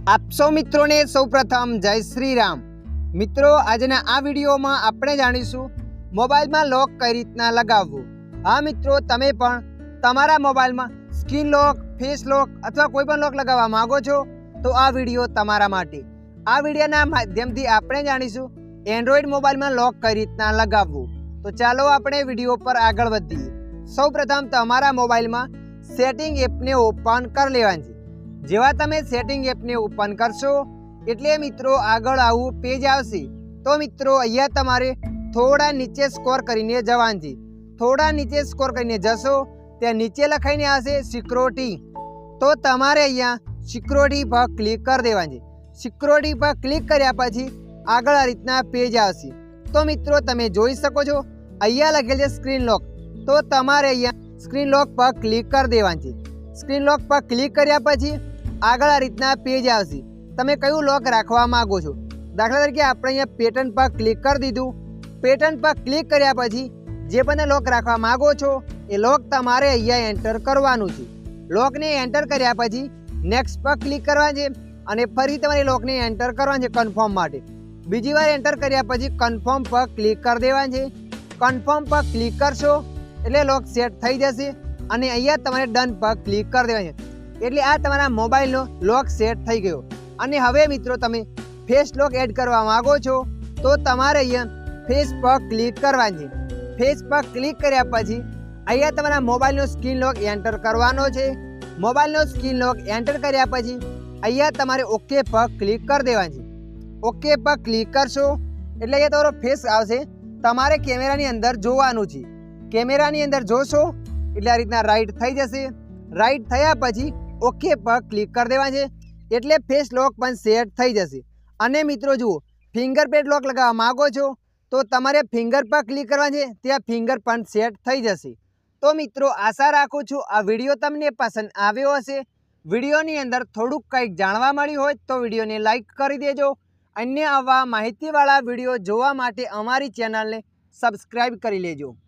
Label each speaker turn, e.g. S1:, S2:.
S1: आप सौ मित्रों ने सौ प्रथम जय श्री राम। मित्रों આજના આ વિડીયોમાં આપણે જાણીશું મોબાઈલમાં લોક કઈ રીતના લગાવવું। હા મિત્રો, તમે પણ તમારા મોબાઈલમાં સ્ક્રીન લોક, ફેસ લોક અથવા કોઈ પણ લોક લગાવવા માંગો છો તો આ વિડીયો તમારા માટે। આ વિડીયોના માધ્યમથી આપણે જાણીશું એન્ડ્રોઈડ મોબાઈલમાં લોક કઈ રીતના લગાવવું। તો ચાલો આપણે વિડીયો પર આગળ વધીએ। સૌપ્રથમ તમારા મોબાઈલમાં સેટિંગ એપને ઓપન કરી લેવાની। જેવા તમે સેટિંગ एपने ओपन करशो एटले मित्रों आगळ आवुं पेज आवशे। तो मित्रों अहींया तमारे थोड़ा नीचे स्क्रॉल करीने जवानुं छे। थोड़ा नीचे स्क्रॉल करीने जशो त्यां नीचे लखाईने आवशे सिक्योरिटी। तो तमारे अहींया सिक्योरिटी पर क्लिक कर देवानुं छे। सिक्योरिटी पर क्लिक कर्या पछी आगळ आ रीतना पेज आवशे। तो मित्रों तमे जोई शको छो अहींया लखेल छे स्क्रीन लॉक। तो तमारे अहींया स्क्रीन लॉक पर क्लिक कर देवानुं छे। स्क्रीन लॉक पर क्लिक कर्या पछी आगळ आ रीतना पेज आवशे। तमे कयुं लॉक राखवा मांगो छो। दाखला तरीके आपणे अहींया पेटर्न पर क्लिक कर दीधुं। पेटर्न पर क्लिक कर्या पछी जे पण लॉक राखवा मांगो छो ए लॉक तमारे अहींया एंटर करवानुं छे। लॉक ने एंटर कर्या पछी नेक्स्ट पर क्लिक करवानुं छे अने फरी तमारे लॉक ने एंटर करवानुं छे कन्फर्म माटे। बीजी वार एंटर कर्या पछी कन्फर्म पर क्लिक कर देवानुं छे। कन्फर्म पर क्लिक करशो एटले लॉक सेट थई जशे अने अहींया तमारे डन पर क्लिक कर देवानुं छे। એટલે આ તમારા મોબાઈલનો લોક સેટ થઈ ગયો। અને હવે મિત્રો તમે ફેસ લોક એડ કરવા માંગો છો તો તમારે અહીંયા ફેસ પર ક્લિક કરવાનું છે। ફેસ પર ક્લિક કર્યા પછી અહીંયા તમારા મોબાઈલનો સ્ક્રીન લોક એન્ટર કરવાનો છે। મોબાઈલનો સ્ક્રીન લોક એન્ટર કર્યા પછી અહીંયા તમારે ઓકે પર ક્લિક કરી દેવાનું છે। ઓકે પર ક્લિક કરશો એટલે અહીંયા તમારો ફેસ આવશે। તમારે કેમેરાની અંદર જોવાનું છે। કેમેરાની અંદર જોશો એટલે આ રીતના રાઈટ થઈ જશે। રાઈટ થયા પછી ओके पर क्लिक कर देवा छे एटले फेस लॉक पण सेट थई जशे। अने मित्रों जुओ फिंगरप्रिंट लॉक लगावा मांगो छो तो तमारे फिंगर पर क्लिक करवा छे त्यां फिंगर पण सेट थई जशे। तो मित्रों आशा राखुं छुं आ विडियो तमने पसंद आव्यो हशे। विडियोनी अंदर थोड़ुंक कंईक जाणवा मळ्युं होय तो विडियोने लाइक करी देजो। अन्य आवा माहितीवाळा विडियो जोवा माटे अमारी चेनलने सब्सक्राइब करी लेजो।